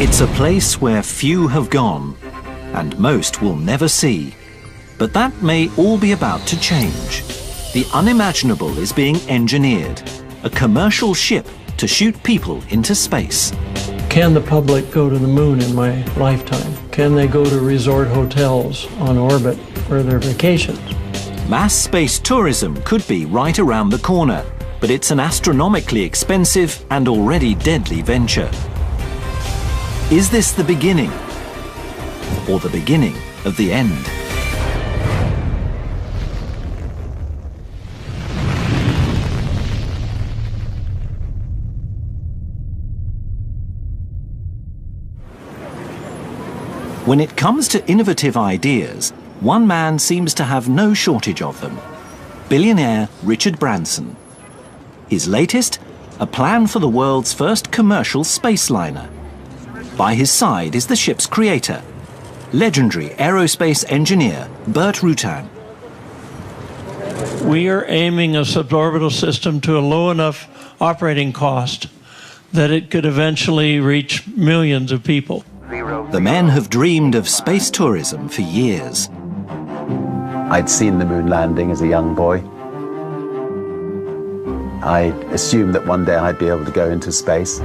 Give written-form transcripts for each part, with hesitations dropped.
It's a place where few have gone, and most will never see. But that may all be about to change. The unimaginable is being engineered. A commercial ship to shoot people into space. Can the public go to the moon in my lifetime? Can they go to resort hotels on orbit for their vacations? Mass space tourism could be right around the corner, but it's an astronomically expensive and already deadly venture. Is this the beginning, or the beginning of the end? When it comes to innovative ideas, one man seems to have no shortage of them. Billionaire Richard Branson. His latest, a plan for the world's first commercial space liner. By his side is the ship's creator, legendary aerospace engineer Burt Rutan. We are aiming a suborbital system to a low enough operating cost that it could eventually reach millions of people. The men have dreamed of space tourism for years. I'd seen the moon landing as a young boy. I assumed that one day I'd be able to go into space,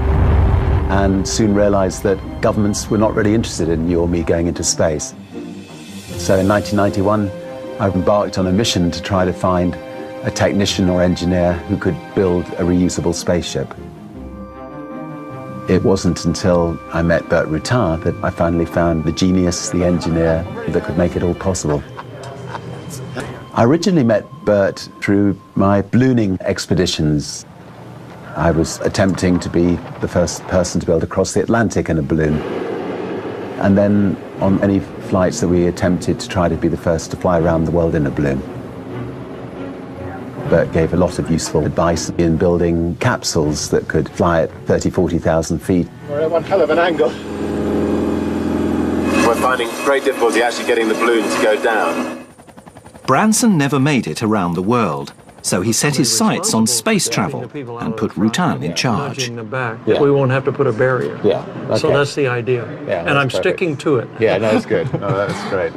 and soon realized that governments were not really interested in you or me going into space. So in 1991, I embarked on a mission to try to find a technician or engineer who could build a reusable spaceship. It wasn't until I met Burt Rutan that I finally found the genius, the engineer that could make it all possible. I originally met Burt through my ballooning expeditions. I was attempting to be the first person to be able to cross the Atlantic in a balloon. And then on any flights that we attempted to try to be the first to fly around the world in a balloon. Burt gave a lot of useful advice in building capsules that could fly at 30,000, 40,000 feet. We're at one hell of an angle. We're finding great difficulty actually getting the balloon to go down. Branson never made it around the world, so he set his sights on space travel and put Rutan in charge. Yeah. We won't have to put a barrier. Yeah. Okay. So that's the idea. Yeah, and I'm perfect. sticking to it. Yeah, no, that's good. No, that's great.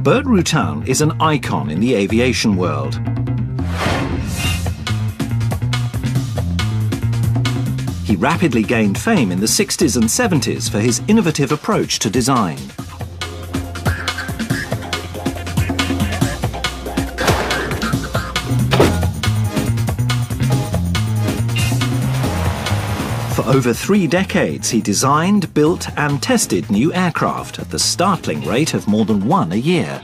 Burt Rutan is an icon in the aviation world. He rapidly gained fame in the 60s and 70s for his innovative approach to design. For over 3 decades, he designed, built and tested new aircraft at the startling rate of more than one a year.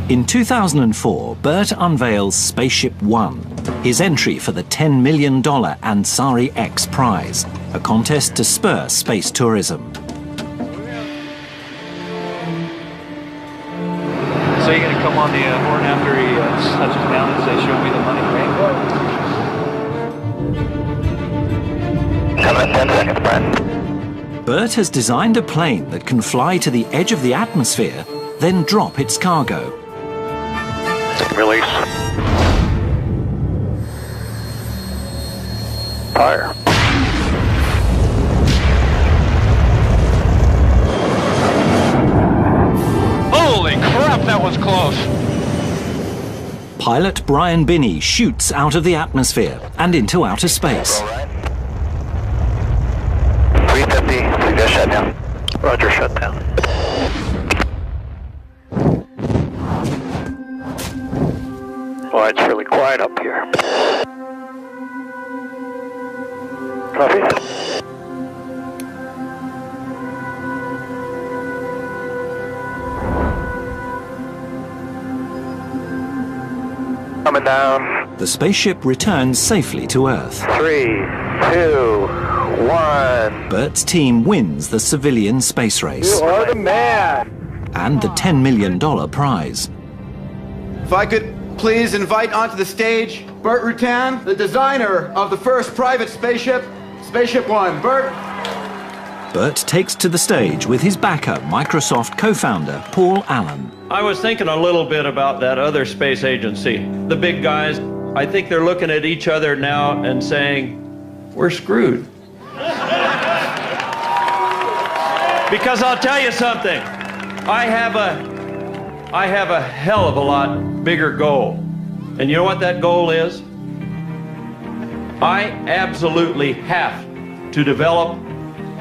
In 2004, Burt unveils Spaceship One, his entry for the $10 million Ansari X prize, a contest to spur space tourism. So you're going to come on the horn after he touches down and say, "Show me the money," right? Coming in 10 seconds, Brent. Burt has designed a plane that can fly to the edge of the atmosphere, then drop its cargo. Release. Fire. Holy crap, that was close. Pilot Brian Binney shoots out of the atmosphere and into outer space. 350, suggest shutdown. Roger, shutdown. Boy, it's really quiet up here. Copy. Coming down. The spaceship returns safely to Earth. 3, 2, 1. Burt's team wins the civilian space race You are the man. and the $10 million prize. If I could please invite onto the stage Burt Rutan, the designer of the first private spaceship, Spaceship One. Burt. Bert takes to the stage with his backer, Microsoft co-founder Paul Allen. I was thinking a little bit about that other space agency. The big guys, I think they're looking at each other now and saying, we're screwed. Because I'll tell you something, I have a hell of a lot bigger goal. And you know what that goal is? I absolutely have to develop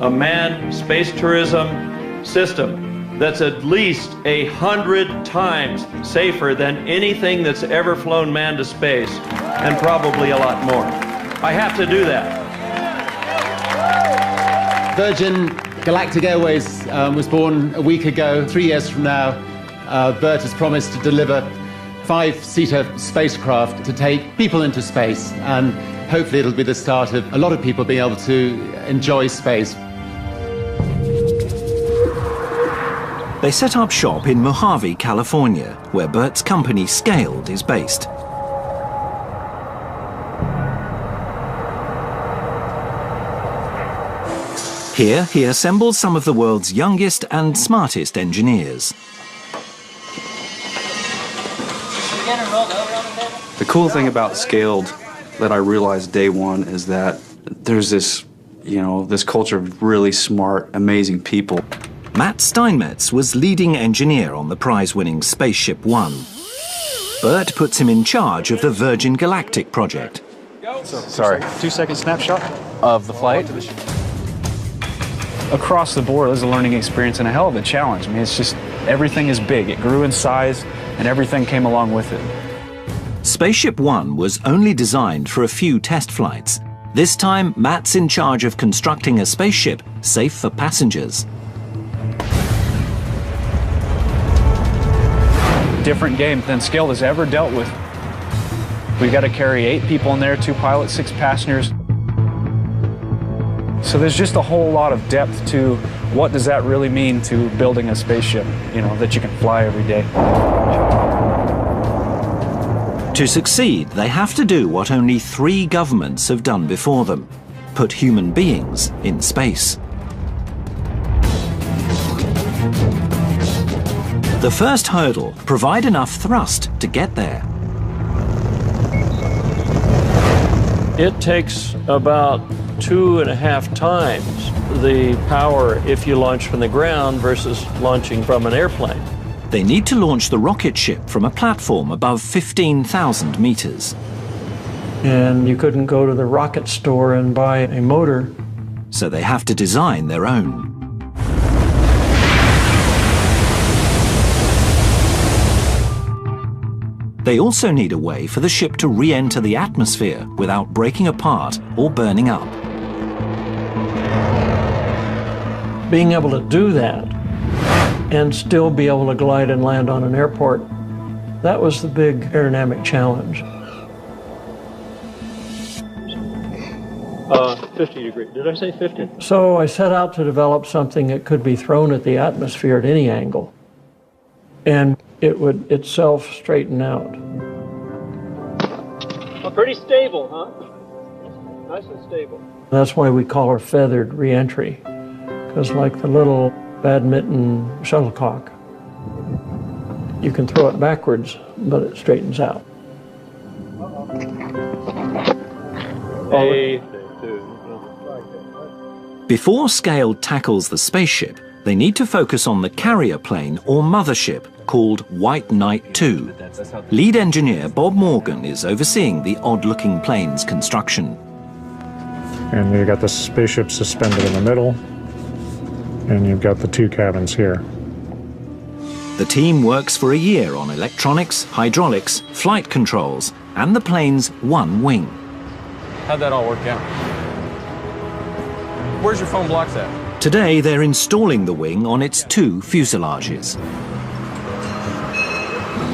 a manned space tourism system that's at least 100 times safer than anything that's ever flown manned to space, and probably a lot more. I have to do that. Virgin Galactic Airways was born a week ago. 3 years from now, Bert has promised to deliver 5-seater spacecraft to take people into space, and hopefully it'll be the start of a lot of people being able to enjoy space. They set up shop in Mojave, California, where Bert's company Scaled is based. Here, he assembles some of the world's youngest and smartest engineers. The cool thing about Scaled that I realized day one is that there's this, this culture of really smart, amazing people. Matt Steinmetz was leading engineer on the prize-winning Spaceship One. Bert puts him in charge of the Virgin Galactic project. Sorry. 2-second snapshot of the flight. Across the board, it was a learning experience and a hell of a challenge. I mean, it's just, everything is big. It grew in size, and everything came along with it. Spaceship One was only designed for a few test flights. This time, Matt's in charge of constructing a spaceship safe for passengers. Different game than Scaled has ever dealt with. We've got to carry 8 people in there, 2 pilots, 6 passengers. So there's just a whole lot of depth to what does that really mean to building a spaceship, that you can fly every day. To succeed, they have to do what only 3 governments have done before them: put human beings in space. The first hurdle: provide enough thrust to get there. It takes about 2.5 times the power if you launch from the ground versus launching from an airplane. They need to launch the rocket ship from a platform above 15,000 meters. And you couldn't go to the rocket store and buy a motor. So they have to design their own. They also need a way for the ship to re-enter the atmosphere without breaking apart or burning up. Being able to do that and still be able to glide and land on an airport, that was the big aerodynamic challenge. 50 degrees. Did I say 50? So I set out to develop something that could be thrown at the atmosphere at any angle, and it would itself straighten out. Well, pretty stable, huh? Nice and stable. That's why we call her feathered re-entry, because like the little badminton shuttlecock, you can throw it backwards, but it straightens out. Before Scaled tackles the spaceship, they need to focus on the carrier plane or mothership called White Knight 2. Lead engineer Bob Morgan is overseeing the odd-looking plane's construction. And you've got the spaceship suspended in the middle, and you've got the 2 cabins here. The team works for a year on electronics, hydraulics, flight controls, and the plane's one wing. How'd that all work out? Where's your foam blocks at? Today, they're installing the wing on its 2 fuselages.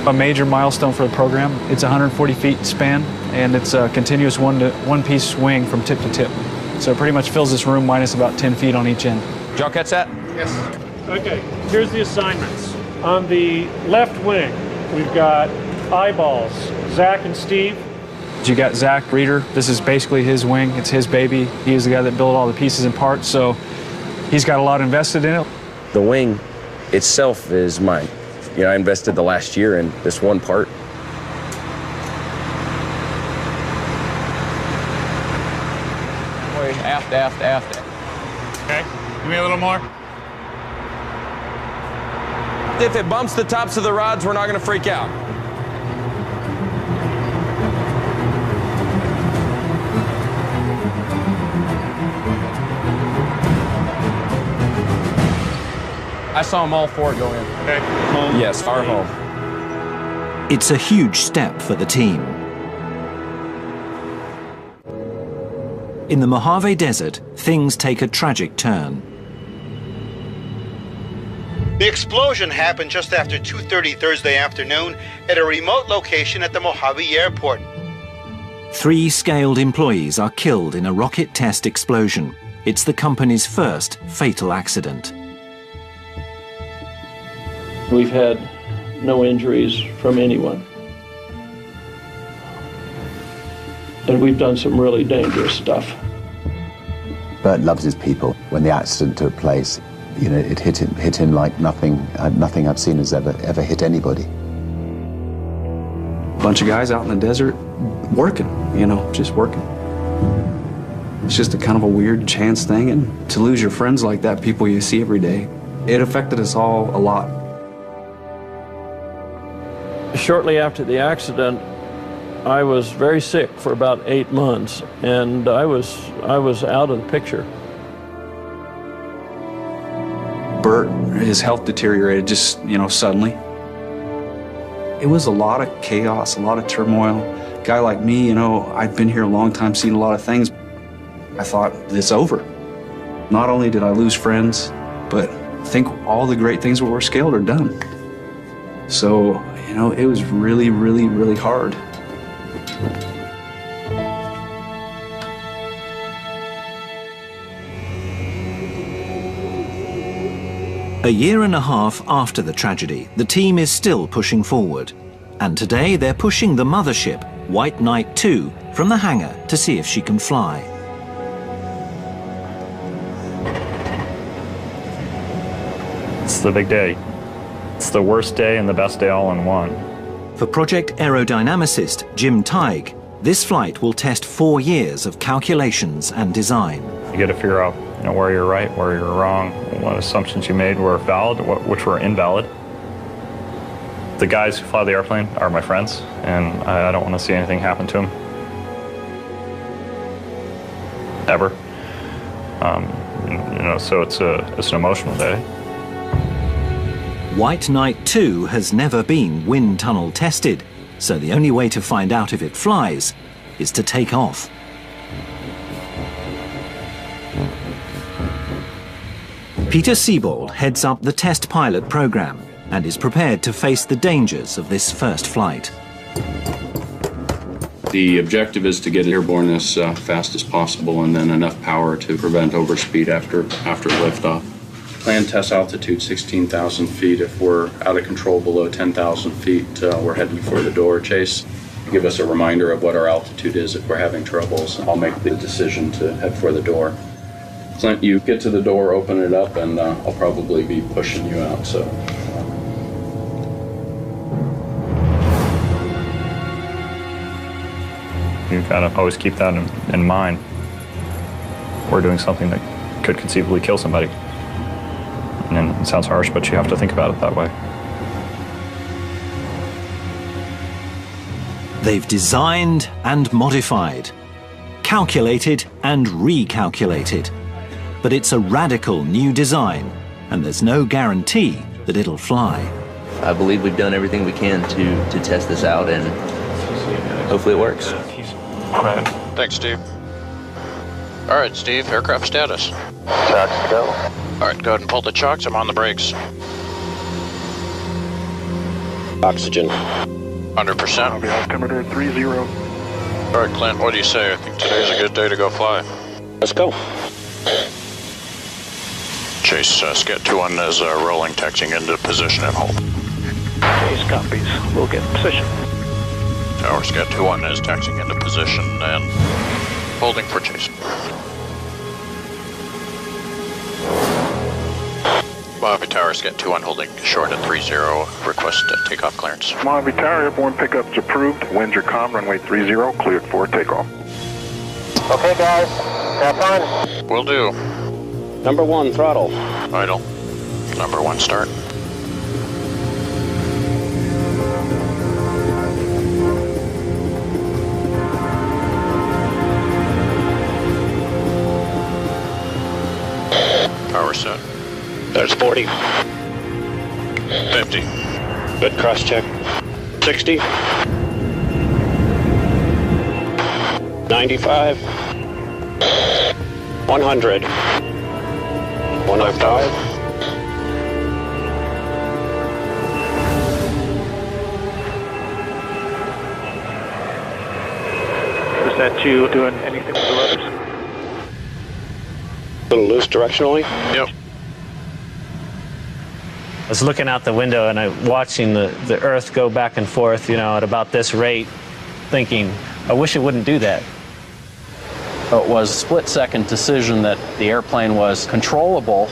A major milestone for the program. It's 140 feet span, and it's a continuous one-piece wing from tip to tip. So it pretty much fills this room minus about 10 feet on each end. Did y'all catch that? Yes. Okay, here's the assignments. On the left wing, we've got eyeballs, Zach and Steve. You got Zach Reeder. This is basically his wing. It's his baby. He is the guy that built all the pieces and parts. So He's got a lot invested in it. The wing itself is mine. You know, I invested the last year in this one part. Aft. Okay, give me a little more. If it bumps the tops of the rods, we're not going to freak out. I saw them all four go in. Okay. Home. Yes, our home. It's a huge step for the team. In the Mojave Desert, things take a tragic turn. The explosion happened just after 2:30 Thursday afternoon at a remote location at the Mojave Airport. 3 scaled employees are killed in a rocket test explosion. It's the company's first fatal accident. We've had no injuries from anyone. And we've done some really dangerous stuff. Bert loves his people. When the accident took place, you know, it hit him like nothing I've seen has ever hit anybody. A bunch of guys out in the desert working, you know, just working. It's just a kind of a weird chance thing, and to lose your friends like that, people you see every day, it affected us all a lot. Shortly after the accident, I was very sick for about 8 months, and I was out of the picture. Bert, his health deteriorated just, you know, suddenly. It was a lot of chaos, a lot of turmoil. A guy like me, you know, I'd been here a long time, seen a lot of things. I thought, it's over. Not only did I lose friends, but I think all the great things that were scaled are done. So, you know, it was really, really, really hard. A year and a half after the tragedy, the team is still pushing forward. And today they're pushing the mothership, White Knight 2, from the hangar to see if she can fly. It's the big day. It's the worst day and the best day all in one. For project aerodynamicist Jim Teig, this flight will test 4 years of calculations and design. You got to figure out, you know, where you're right, where you're wrong, what assumptions you made were valid, which were invalid. The guys who fly the airplane are my friends, and I don't want to see anything happen to them. Ever. You know, so it's an emotional day. White Knight 2 has never been wind tunnel tested, so the only way to find out if it flies is to take off. Peter Siebold heads up the test pilot program and is prepared to face the dangers of this first flight. The objective is to get airborne as fast as possible and then enough power to prevent overspeed after liftoff. Planned test altitude 16,000 feet. If we're out of control below 10,000 feet, we're heading for the door. Chase, give us a reminder of what our altitude is if we're having troubles. I'll make the decision to head for the door. Clint, you get to the door, open it up, and I'll probably be pushing you out. So. You've got to always keep that in mind. We're doing something that could conceivably kill somebody. And it sounds harsh, but you have to think about it that way. They've designed and modified, calculated and recalculated. But it's a radical new design, and there's no guarantee that it'll fly. I believe we've done everything we can to test this out, and hopefully it works. Thanks, Steve. All right, Steve, aircraft status. Chocks go. All right, go ahead and pull the chocks. I'm on the brakes. Oxygen. 100%. Altimeter 30. All right, Clint, what do you say? I think today's a good day to go fly. Let's go. Chase, Scat 2-1 is rolling, taxiing into position and hold. Chase copies. We'll get in position. Tower, Scat 2-1 is taxiing into position and holding for Chase. Mojave Tower, Scat 2-1 holding short at 30. Request takeoff clearance. Mojave Tower, airborne pickup's approved. Winds are calm, runway 30, cleared for takeoff. Okay, guys, have fun. Will do. Number 1, throttle. Idle. Number 1, start. Power set. There's 40. 50. Good cross check. 60. 95. 100. 105. Is that you doing anything with the rudders? A little loose directionally? Yep. I was looking out the window and I'm watching the Earth go back and forth, you know, at about this rate, thinking, I wish it wouldn't do that. It was a split-second decision that the airplane was controllable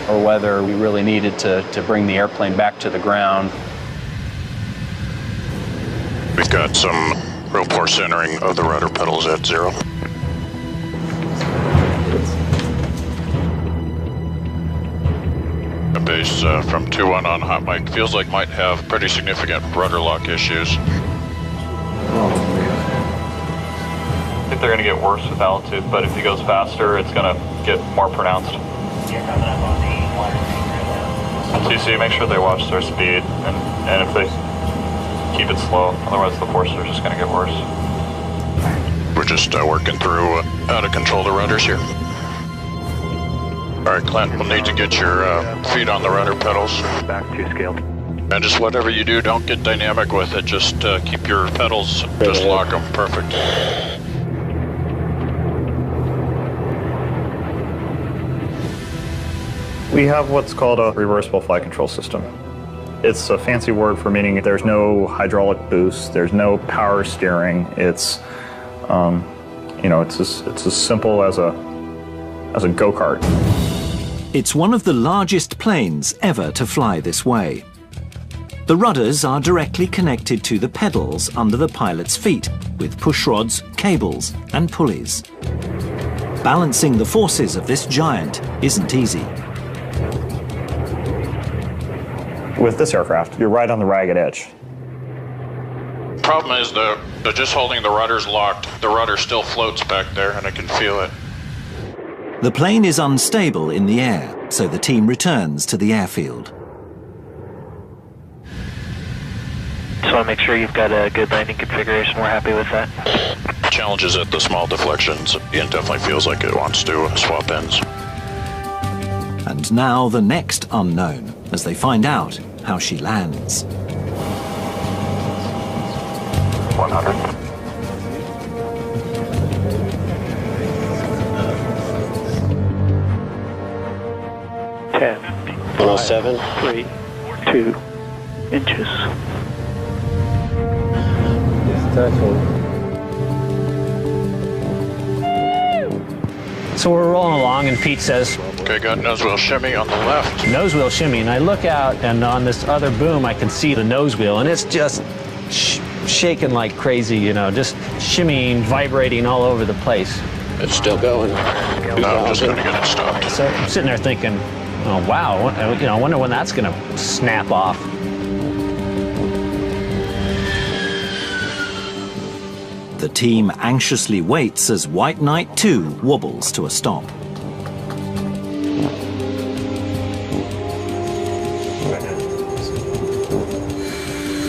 or whether we really needed to bring the airplane back to the ground. We've got some real poor centering of the rudder pedals at 0. The base from 2-1 on hot mic feels like might have pretty significant rudder lock issues. I think they're going to get worse with altitude, but if he goes faster, it's going to get more pronounced. So you make sure they watch their speed, and if they keep it slow, otherwise the forces are just going to get worse. We're just working through how to control the rudders here. All right, Clint, we'll need to get your feet on the rudder pedals. Back to scale. And just whatever you do, don't get dynamic with it. Just keep your pedals, just lock them. Perfect. We have what's called a reversible flight control system. It's a fancy word for meaning there's no hydraulic boost, there's no power steering. It's, it's as simple as a go-kart. It's one of the largest planes ever to fly this way. The rudders are directly connected to the pedals under the pilot's feet with push rods, cables, and pulleys. Balancing the forces of this giant isn't easy. With this aircraft, you're right on the ragged edge. Problem is they're just holding the rudders locked. The rudder still floats back there, and I can feel it. The plane is unstable in the air, so the team returns to the airfield. Just want to make sure you've got a good landing configuration. We're happy with that. Challenges at the small deflections. It definitely feels like it wants to swap ends. And now the next unknown, as they find out how she lands. 100. Ten. 107. 3, 2 inches. So we're rolling along and Pete says, Okay, got nose wheel shimmy on the left. Nose wheel shimmy, and I look out and on this other boom I can see the nose wheel and it's just shaking like crazy, you know, just shimmying, vibrating all over the place. It's still going. No, I'm just going to get it stopped. So I'm sitting there thinking, oh wow, you know, I wonder when that's going to snap off. The team anxiously waits as White Knight 2 wobbles to a stop.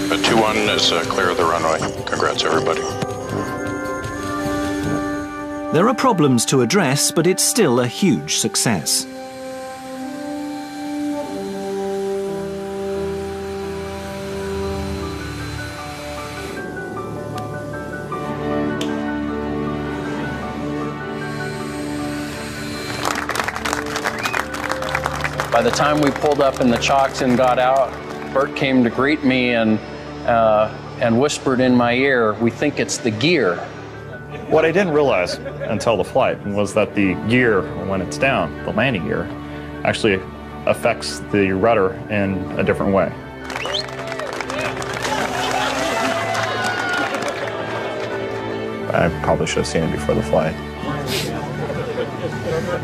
The 2-1 is clear of the runway. Congrats, everybody. There are problems to address, but it's still a huge success. By the time we pulled up in the chocks and got out, Bert came to greet me and whispered in my ear, "We think it's the gear." What I didn't realize until the flight was that the gear, when it's down, the landing gear, actually affects the rudder in a different way. I probably should have seen it before the flight.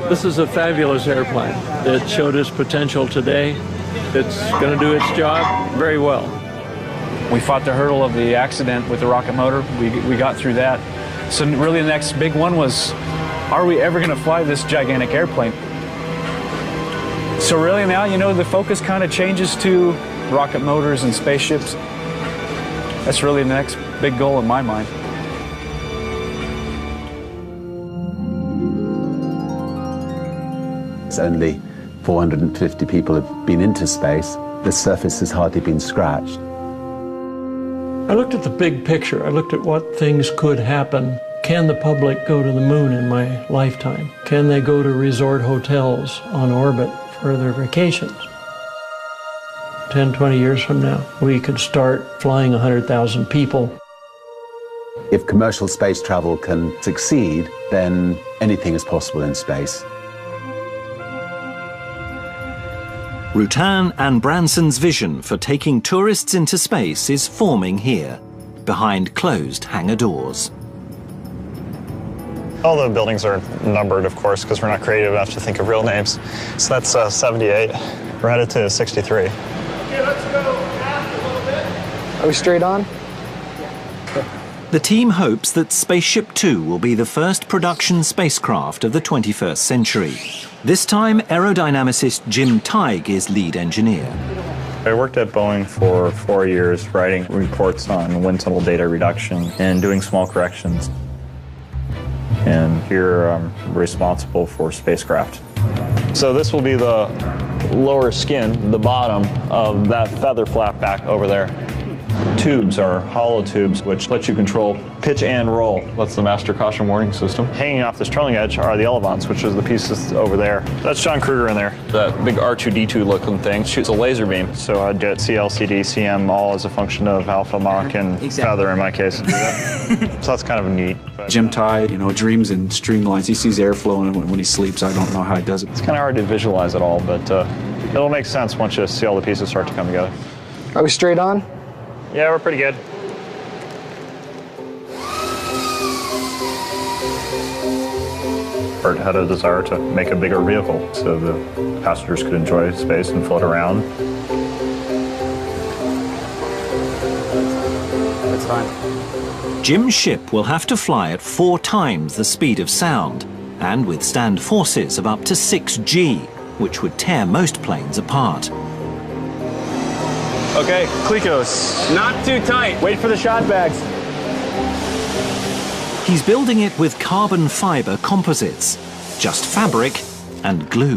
This is a fabulous airplane. It showed its potential today. It's going to do its job very well. We fought the hurdle of the accident with the rocket motor. We got through that. So really the next big one was, are we ever going to fly this gigantic airplane? So really now, you know, the focus kind of changes to rocket motors and spaceships. That's really the next big goal in my mind. Only 450 people have been into space. The surface has hardly been scratched. I looked at the big picture. I looked at what things could happen. Can the public go to the moon in my lifetime? Can they go to resort hotels on orbit for their vacations? 10, 20 years from now, we could start flying 100,000 people. If commercial space travel can succeed, then anything is possible in space. Rutan and Branson's vision for taking tourists into space is forming here, behind closed hangar doors. All the buildings are numbered, of course, because we're not creative enough to think of real names. So that's 78. We're headed to 63. Okay, let's go aft a little bit. Are we straight on? The team hopes that Spaceship 2 will be the first production spacecraft of the 21st century. This time, aerodynamicist Jim Tighe is lead engineer. I worked at Boeing for 4 years, writing reports on wind tunnel data reduction and doing small corrections. And here I'm responsible for spacecraft. So this will be the lower skin, the bottom of that feather flap back over there. Tubes are hollow tubes, which let you control pitch and roll. That's the master caution warning system. Hanging off this trailing edge are the elevons, which is the pieces over there. That's John Kruger in there. That big R2-D2 looking thing shoots a laser beam. So I'd get CL, CD, CM all as a function of alpha, Mach, and feather in my case. So that's kind of neat. Jim Tighe, you know, dreams in streamlines. He sees airflow when he sleeps. I don't know how he does it. It's kind of hard to visualize it all, but it'll make sense once you see all the pieces start to come together. Are we straight on? Yeah, we're pretty good. Bert had a desire to make a bigger vehicle so the passengers could enjoy space and float around. That's fine. Jim's ship will have to fly at 4 times the speed of sound and withstand forces of up to 6G, which would tear most planes apart. Okay, Clicos. Not too tight. Wait for the shot bags. He's building it with carbon fiber composites, just fabric and glue.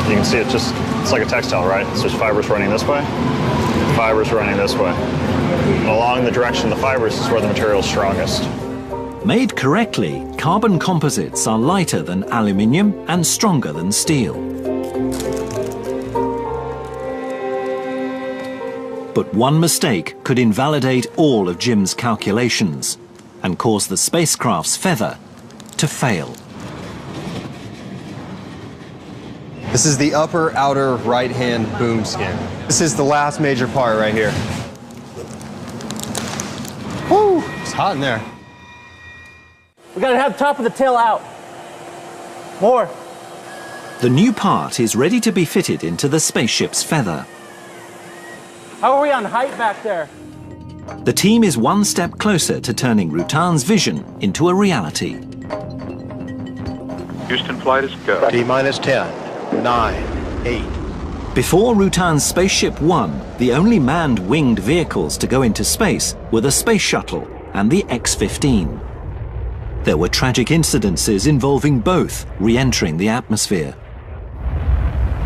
You can see it's like a textile, right? It's just fibers running this way, fibers running this way. And along the direction of the fibers is where the material is strongest. Made correctly, carbon composites are lighter than aluminium and stronger than steel. But one mistake could invalidate all of Jim's calculations and cause the spacecraft's feather to fail. This is the upper outer right-hand boom skin. This is the last major part right here. Woo! It's hot in there. We gotta have the top of the tail out. More. The new part is ready to be fitted into the spaceship's feather. How are we on height back there? The team is one step closer to turning Rutan's vision into a reality. Houston flight is go. T-minus 10, 9, 8. Before Rutan's Spaceship 1, the only manned winged vehicles to go into space were the Space Shuttle and the X-15. There were tragic incidences involving both re-entering the atmosphere.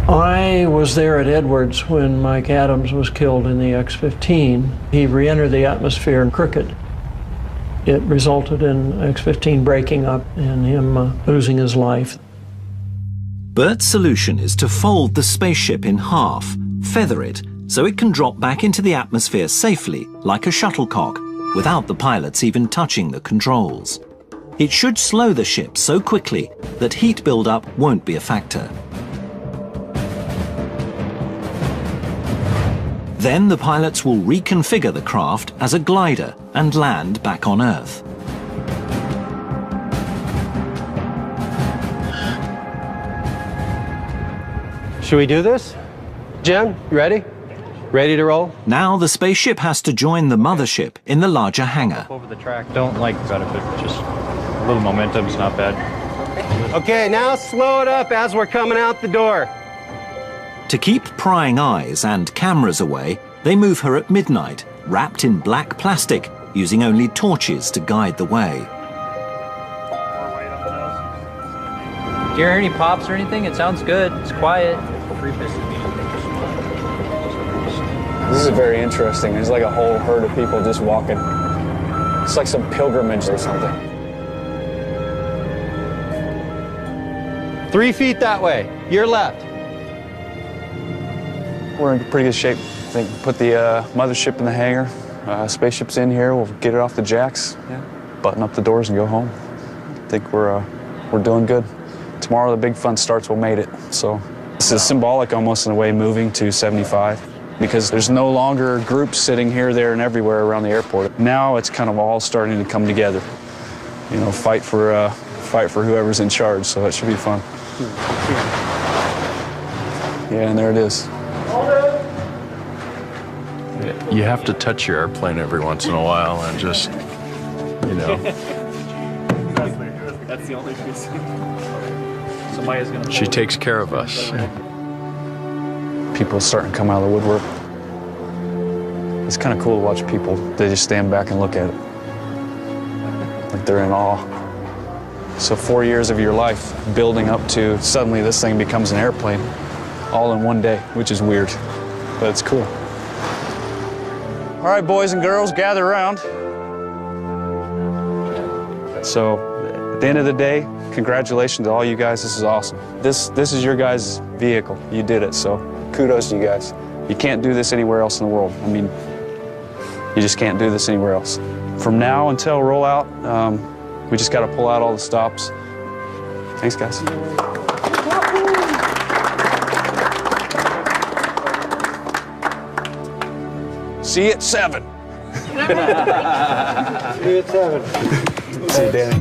I was there at Edwards when Mike Adams was killed in the X-15. He re-entered the atmosphere crooked. It resulted in X-15 breaking up and him losing his life. Bert's solution is to fold the spaceship in half, feather it, so it can drop back into the atmosphere safely, like a shuttlecock, without the pilots even touching the controls. It should slow the ship so quickly that heat buildup won't be a factor. Then the pilots will reconfigure the craft as a glider and land back on Earth. Should we do this? Jim, you ready? Ready to roll? Now the spaceship has to join the mothership in the larger hangar. Over the track, don't like benefit, just a little momentum's not bad. Okay, now slow it up as we're coming out the door. To keep prying eyes and cameras away, they move her at midnight, wrapped in black plastic, using only torches to guide the way. Do you hear any pops or anything? It sounds good. It's quiet. This is very interesting. There's like a whole herd of people just walking. It's like some pilgrimage or something. 3 feet that way. Your left. We're in pretty good shape. I think put the mothership in the hangar. Spaceship's in here. We'll get it off the jacks. Yeah. Button up the doors and go home. I think we're doing good. Tomorrow the big fun starts. We made it. So this is symbolic almost in a way, moving to 75, because there's no longer groups sitting here, there, and everywhere around the airport. Now it's kind of all starting to come together. You know, fight for whoever's in charge. So it should be fun. Yeah, and there it is. You have to touch your airplane every once in a while and just, you know. That's the only piece. She takes care of us. People starting to come out of the woodwork. It's kind of cool to watch people. They just stand back and look at it. Like they're in awe. So 4 years of your life building up to suddenly this thing becomes an airplane all in one day, which is weird, but it's cool. All right, boys and girls, gather around. So at the end of the day, congratulations to all you guys. This is awesome. This is your guys' vehicle. You did it, so kudos to you guys. You can't do this anywhere else in the world. I mean, you just can't do this anywhere else. From now until rollout, we just got to pull out all the stops. Thanks, guys. See you at 7. See you at 7. See you, Danny.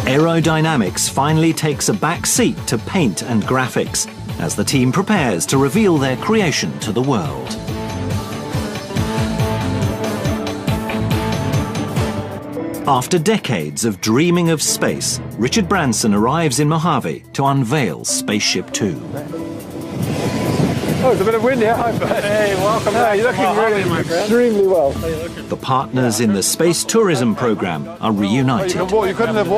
Aerodynamics finally takes a back seat to paint and graphics as the team prepares to reveal their creation to the world. After decades of dreaming of space, Richard Branson arrives in Mojave to unveil Spaceship 2. Oh, it's a bit of wind here. Hi, bud. Hey, welcome back. You're looking really extremely well. The partners in the space tourism program are reunited. You couldn't have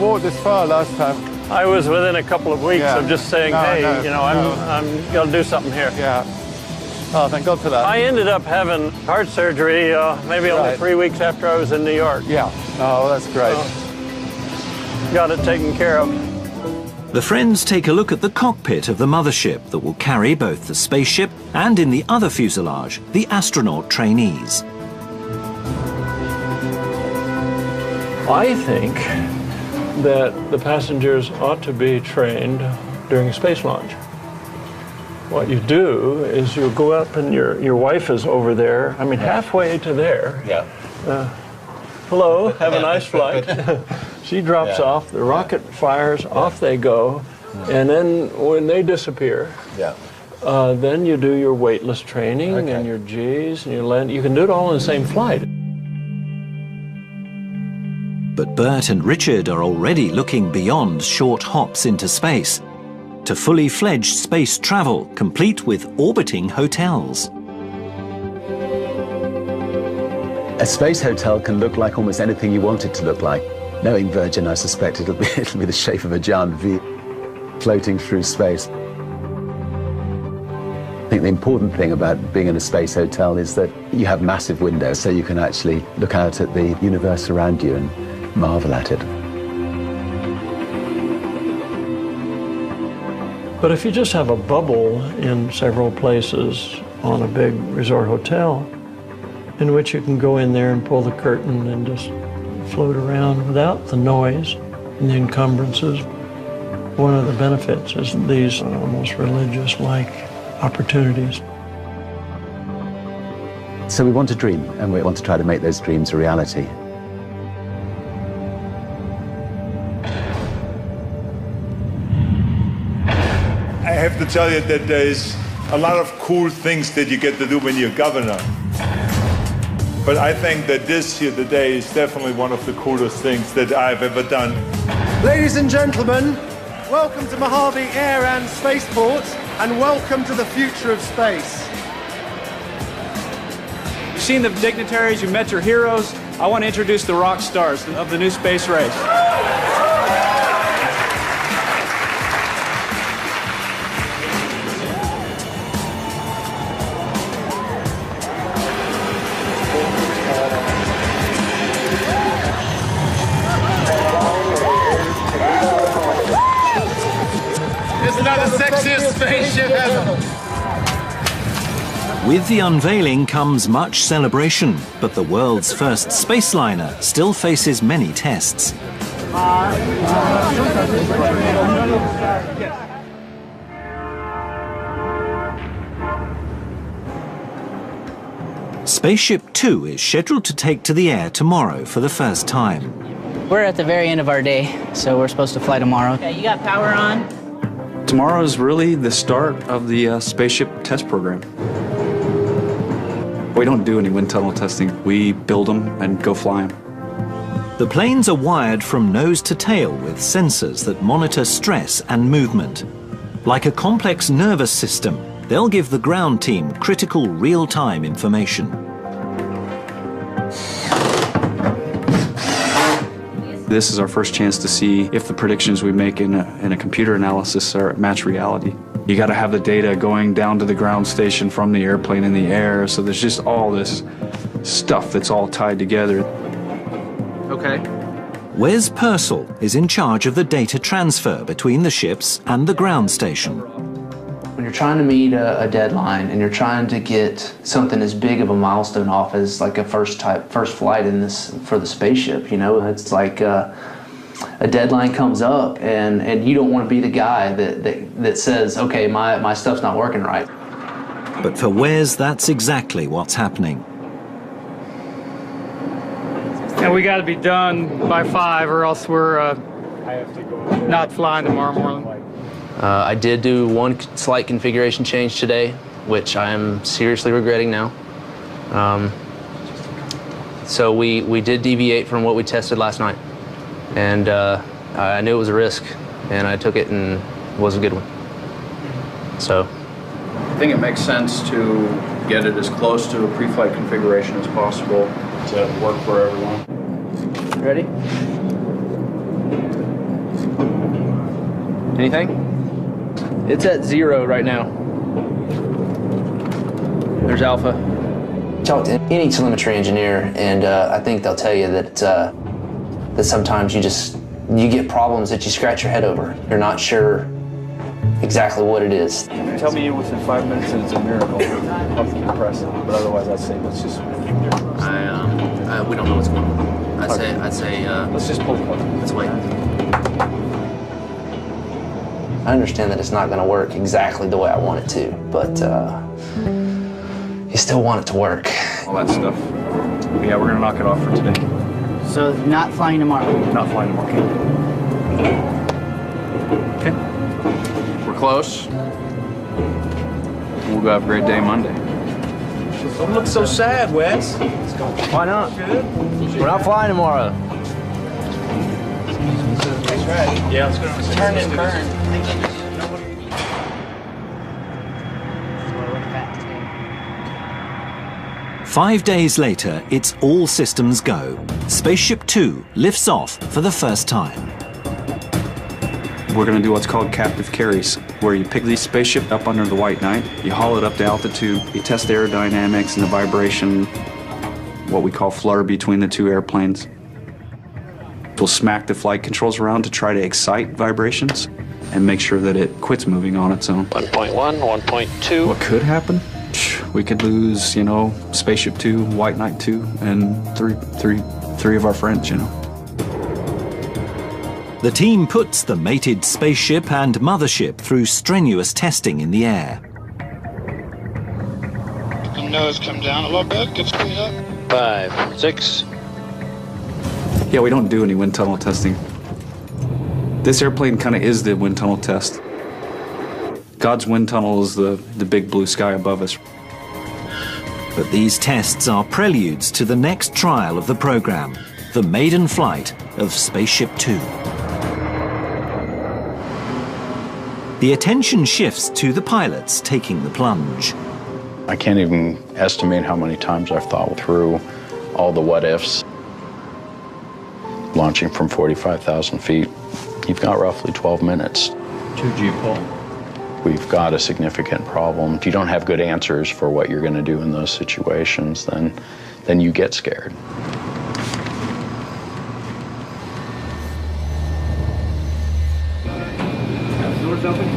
walked this far last time. I was within a couple of weeks of just saying, I'm going to do something here. Yeah. Oh, thank God for that. I ended up having heart surgery maybe only 3 weeks after I was in New York. Yeah. Oh, that's great. Got it taken care of. The friends take a look at the cockpit of the mothership that will carry both the spaceship and, in the other fuselage, the astronaut trainees. I think that the passengers ought to be trained during a space launch. What you do is you go up and your wife is over there, I mean halfway to there. Yeah. Hello, have a nice flight. She drops off, the rocket fires, off they go, and then when they disappear, then you do your weightless training and your G's and you land. You can do it all in the same flight. But Bert and Richard are already looking beyond short hops into space to fully fledged space travel, complete with orbiting hotels. A space hotel can look like almost anything you want it to look like. Knowing Virgin, I suspect it'll be the shape of a giant V floating through space. I think the important thing about being in a space hotel is that you have massive windows, so you can actually look out at the universe around you and marvel at it. But if you just have a bubble in several places, on a big resort hotel in which you can go in there and pull the curtain and just float around without the noise and the encumbrances. One of the benefits is these almost religious-like opportunities. So we want to dream, and we want to try to make those dreams a reality. I have to tell you that there is a lot of cool things that you get to do when you're governor. But I think that this here today is definitely one of the coolest things that I've ever done. Ladies and gentlemen, welcome to Mojave Air and Spaceport, and welcome to the future of space. You've seen the dignitaries, you've met your heroes. I want to introduce the rock stars of the new space race. Spaceship ever. With the unveiling comes much celebration, but the world's first spaceliner still faces many tests. Spaceship 2 is scheduled to take to the air tomorrow for the first time. We're at the very end of our day, so we're supposed to fly tomorrow. Okay, you got power on? Tomorrow is really the start of the spaceship test program. We don't do any wind tunnel testing. We build them and go fly them. The planes are wired from nose to tail with sensors that monitor stress and movement. Like a complex nervous system, they'll give the ground team critical real-time information. This is our first chance to see if the predictions we make in a computer analysis match reality. You got to have the data going down to the ground station from the airplane in the air, so there's just all this stuff that's all tied together. Okay. Wes Purcell is in charge of the data transfer between the ships and the ground station. When you're trying to meet a deadline and you're trying to get something as big of a milestone off as like a first flight in this for the spaceship, you know, it's like a deadline comes up and you don't want to be the guy that says, okay, my stuff's not working right. But for Wes, that's exactly what's happening. And we got to be done by 5 or else we're not flying tomorrow morning. I did do one slight configuration change today, which I am seriously regretting now. So we did deviate from what we tested last night. And I knew it was a risk, and I took it, and it was a good one. So I think it makes sense to get it as close to a pre-flight configuration as possible to work for everyone. Ready? Anything? It's at 0 right now. There's Alpha. Talk to any telemetry engineer, and I think they'll tell you that that sometimes you get problems that you scratch your head over. You're not sure exactly what it is. Tell me within 5 minutes and it's a miracle. I'll keep pressing, but otherwise I'd say let's just... we don't know what's going on. I'd say let's just pull the plug. Let's wait. I understand that it's not going to work exactly the way I want it to, but you still want it to work. All that stuff. Yeah, we're going to knock it off for today. So not flying tomorrow? Not flying tomorrow. Okay. We're close. We'll go have a great day Monday. Don't look so sad, Wes. Why not? We're not flying tomorrow. That's right. Yeah, let's go. Turn and burn. 5 days later, it's all systems go. Spaceship 2 lifts off for the first time. We're going to do what's called captive carries, where you pick the spaceship up under the white night, you haul it up to altitude, you test the aerodynamics and the vibration, what we call flutter between the two airplanes. We'll smack the flight controls around to try to excite vibrations and make sure that it quits moving on its own. 1.1, 1.2. What could happen We could lose, you know, Spaceship 2, White Knight 2, and three of our friends, you know. The team puts the mated spaceship and mothership through strenuous testing in the air. The nose come down a little bit, get speed up. 5, 6. Yeah, we don't do any wind tunnel testing. This airplane kind of is the wind tunnel test. God's wind tunnel is the big blue sky above us. But these tests are preludes to the next trial of the program, the maiden flight of Spaceship 2. The attention shifts to the pilots taking the plunge. I can't even estimate how many times I've thought through all the what ifs. Launching from 45,000 feet, you've got roughly 12 minutes. 2G pull. We've got a significant problem. If you don't have good answers for what you're going to do in those situations, then you get scared. Doors open.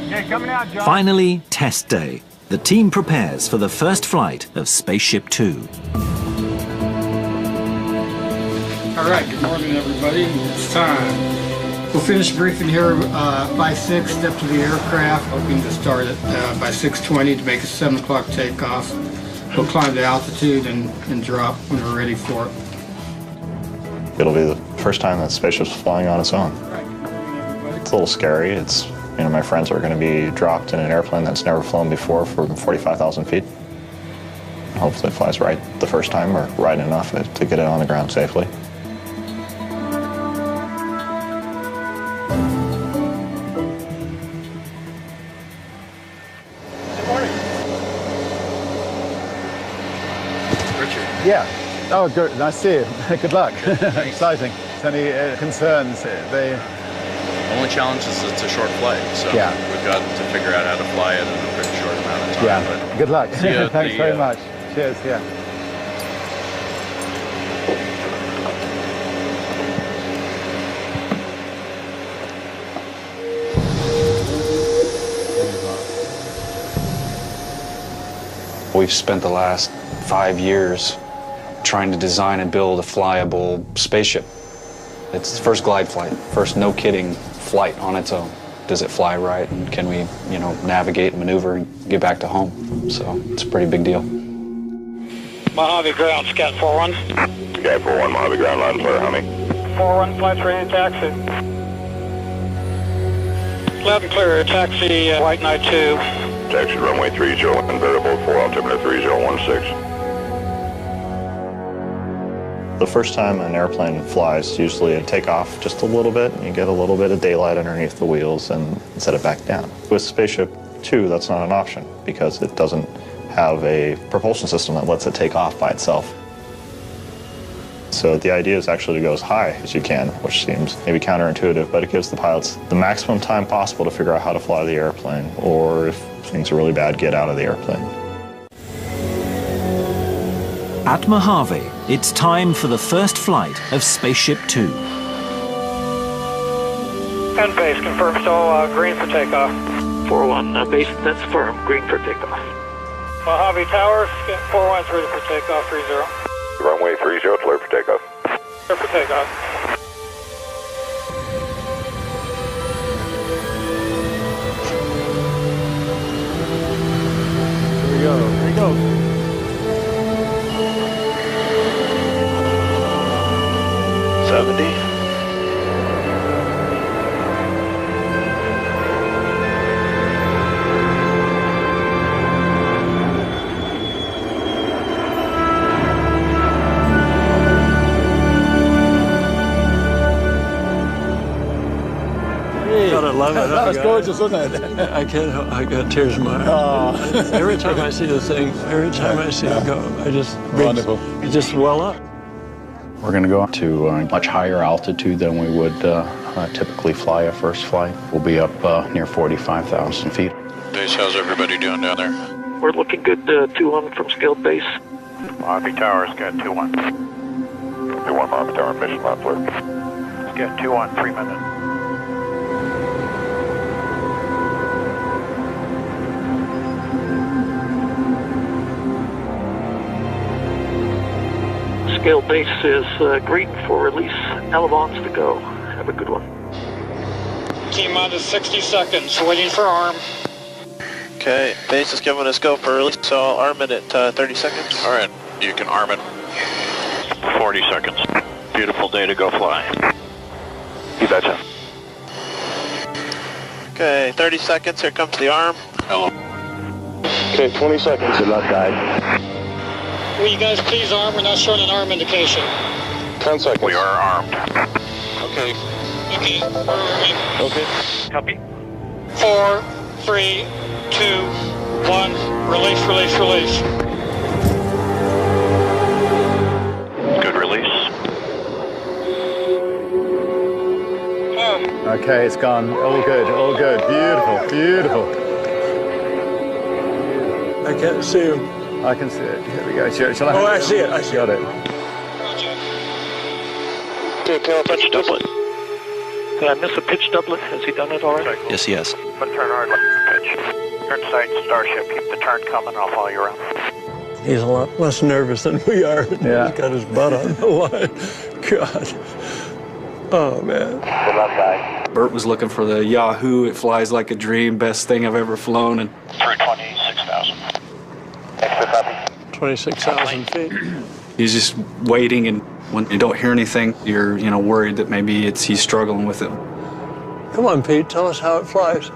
Okay, coming out, John. Finally, test day. The team prepares for the first flight of Spaceship 2. All right, good morning, everybody. It's time. We'll finish briefing here by 6, step to the aircraft, hoping to start it by 6:20 to make a 7 o'clock takeoff. We'll climb to altitude and drop when we're ready for it. It'll be the first time that spaceship's flying on its own. It's a little scary. It's, you know, my friends are going to be dropped in an airplane that's never flown before for 45,000 feet. Hopefully it flies right the first time, or right enough to get it on the ground safely. Yeah. Oh, good. Nice to see you. Good luck. Exciting. Any concerns? The only challenge is it's a short flight, so yeah. We've got to figure out how to fly it in a pretty short amount of time. Yeah. But good luck. Thanks very much. Cheers. Yeah. We've spent the last 5 years trying to design and build a flyable spaceship. It's its first glide flight, first no kidding flight on its own. Does it fly right, and can we, you know, navigate, maneuver, and get back to home? So it's a pretty big deal. Mojave ground, Scat 4-1. Scat 4-1, Mojave ground, line clear, Hummy. 4-1, flight's ready to taxi. Loud and clear, taxi White Knight 2. Taxi runway 30 and variable 4 altimeter 3016. The first time an airplane flies, usually you take off just a little bit, and you get a little bit of daylight underneath the wheels and set it back down. With Spaceship 2, that's not an option because it doesn't have a propulsion system that lets it take off by itself. So the idea is actually to go as high as you can, which seems maybe counterintuitive, but it gives the pilots the maximum time possible to figure out how to fly the airplane, or if things are really bad, get out of the airplane. At Mojave, it's time for the first flight of Spaceship 2. And base, confirm still green for takeoff. 4-1, base, that's firm, green for takeoff. Mojave Tower, 4-1's ready for takeoff, 30. Runway 30, clear for takeoff. Clear for takeoff. Here we go, here we go. 70. God, I love it. That was gorgeous, wasn't it? I got tears in my eyes. Every time I see this thing, every time I see it go, I just wonderful. You just well up. We're going to go to a much higher altitude than we would typically fly a first flight. We'll be up near 45,000 feet. Base, how's everybody doing down there? We're looking good, 2-1 from scaled base. Mojave Tower, Scat 2-1. 2-1 mile per hour, mission Leffler. Let's get 2-1, 3 minutes. Scale base is green for release. Elevons to go. Have a good one. T-minus 60 seconds, waiting for arm. Okay, base is giving us go for release, so I'll arm it at 30 seconds. All right, you can arm it. 40 seconds. Beautiful day to go fly. You betcha. Okay, 30 seconds, here comes the arm. Hello. Okay, 20 seconds. Good luck, guys. Will you guys please arm? We're not showing an arm indication. 10 seconds. We are armed. Okay. Okay, we're arming. Okay. Copy. 4, 3, 2, 1. Release, release, release. Good release. Okay, it's gone. All good, all good. Beautiful, beautiful. I can't see him. I can see it. Here we go. Shall Oh, I see it. I see Got it. Okay, tail pitch doublet. Did I miss a pitch doublet? Has he done it already? Yes, he has. But turn hard left pitch. Turn sight, Starship. Keep the turn coming. I'll follow you around. He's a lot less nervous than we are. Yeah. He's got his butt on the line. God. Oh, man. Good luck, guys. Bert was looking for the Yahoo, it flies like a dream, best thing I've ever flown. And 326,000. Extra copy. 26,000 feet. he's just waiting, and when you don't hear anything, you're worried that maybe he's struggling with it. Come on, Pete, tell us how it flies.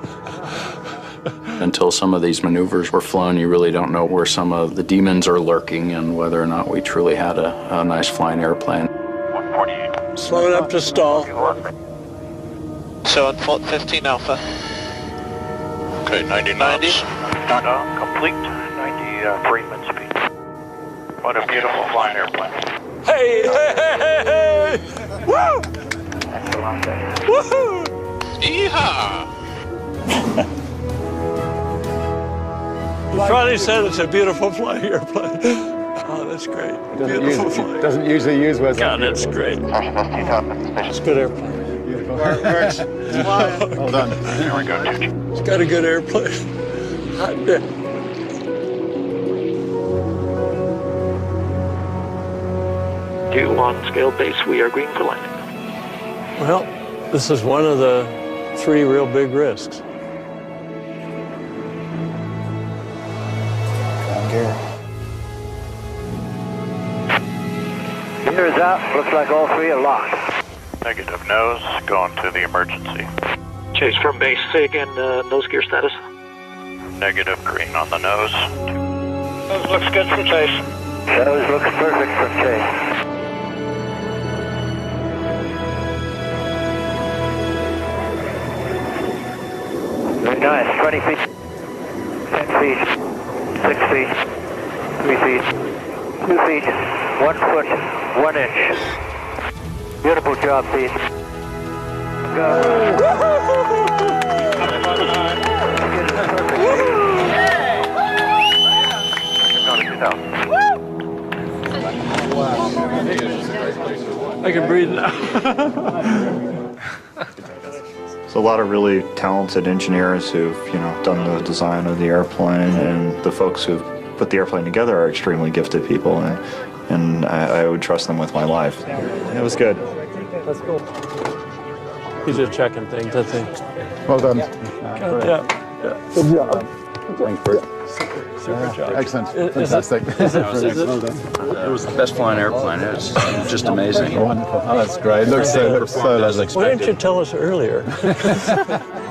Until some of these maneuvers were flown, you really don't know where some of the demons are lurking and whether or not we truly had a nice flying airplane. 148. Slow it up to stall. So, 15 Alpha. Okay, 90 knots. Complete. 93 min speed. What a beautiful flying airplane. Hey, hey, hey, hey, hey! Woo! Excellent day. Woohoo! Yeehaw! You finally said it's a beautiful flying airplane. Oh, that's great. Doesn't usually use words. God, that's great. It's a good airplane. Works. Well done. There we go, Tucci. It's got a good airplane. Hot damn. On scale base, we are green for landing. Well, this is one of the 3 real big risks. Gear is out. Looks like all 3 are locked. Negative nose. Going to the emergency. Chase from base. Say again, nose gear status. Negative green on the nose. Nose looks good for chase. Nose looks perfect for chase. Very nice. 20 feet. 10 feet. 6 feet. 3 feet. 2 feet. 1 foot. 1 inch. Beautiful job, Pete. Go. I can breathe now. There's a lot of really talented engineers who've, done the design of the airplane, and the folks who've put the airplane together are extremely gifted people, and I would trust them with my life. It was good. That's cool. He's just checking things, I think. Well done. Yeah. Good job. Thanks, Bert. Super job. Excellent. Fantastic. It was the best flying airplane. It was just amazing. Wonderful. Oh, that's great. It looks so lovely. Why didn't you tell us earlier?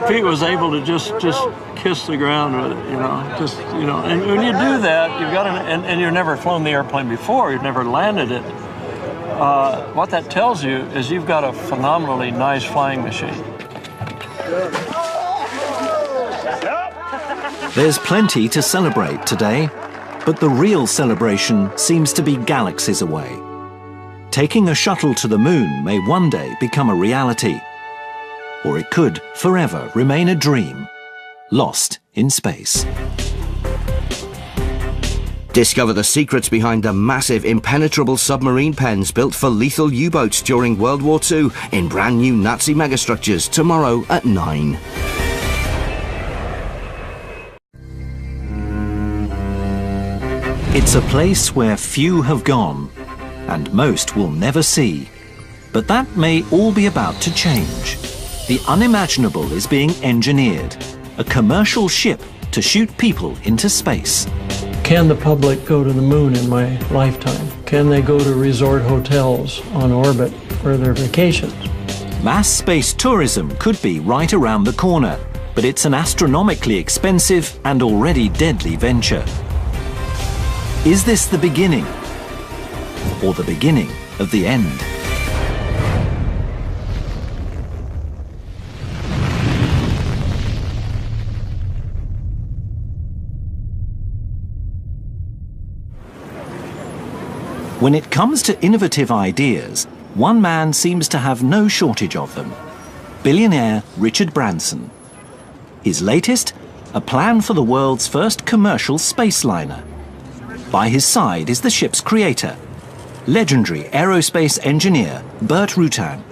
Pete was able to just kiss the ground with it, And when you do that, you've got and you've never flown the airplane before. You've never landed it. What that tells you is you've got a phenomenally nice flying machine. There's plenty to celebrate today, but the real celebration seems to be galaxies away. Taking a shuttle to the moon may one day become a reality, or it could forever remain a dream, lost in space. Discover the secrets behind the massive impenetrable submarine pens built for lethal U-boats during World War II in brand new Nazi megastructures tomorrow at 9. It's a place where few have gone, and most will never see. But that may all be about to change. The unimaginable is being engineered, a commercial ship to shoot people into space. Can the public go to the moon in my lifetime? Can they go to resort hotels on orbit for their vacations? Mass space tourism could be right around the corner, but it's an astronomically expensive and already deadly venture. Is this the beginning, or the beginning of the end? When it comes to innovative ideas, one man seems to have no shortage of them. Billionaire Richard Branson. His latest, a plan for the world's first commercial space liner. By his side is the ship's creator, legendary aerospace engineer Burt Rutan.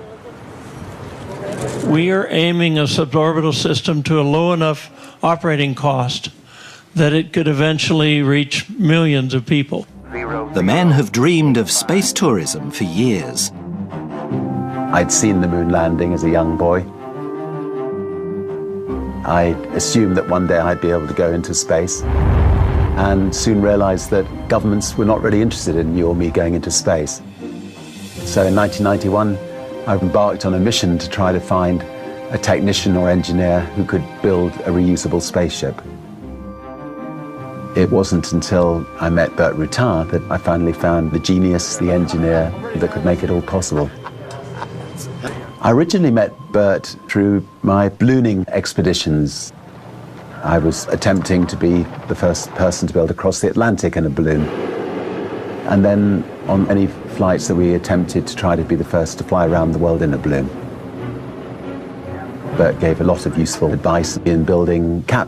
We are aiming a suborbital system to a low enough operating cost that it could eventually reach millions of people. The men have dreamed of space tourism for years. I'd seen the moon landing as a young boy. I assumed that one day I'd be able to go into space, and soon realized that governments were not really interested in you or me going into space. So in 1991, I embarked on a mission to try to find a technician or engineer who could build a reusable spaceship. It wasn't until I met Burt Rutan that I finally found the genius, the engineer that could make it all possible. I originally met Burt through my ballooning expeditions. I was attempting to be the first person to be able to cross the Atlantic in a balloon. And then on any flights that we attempted to try to be the first to fly around the world in a balloon. Burt gave a lot of useful advice in building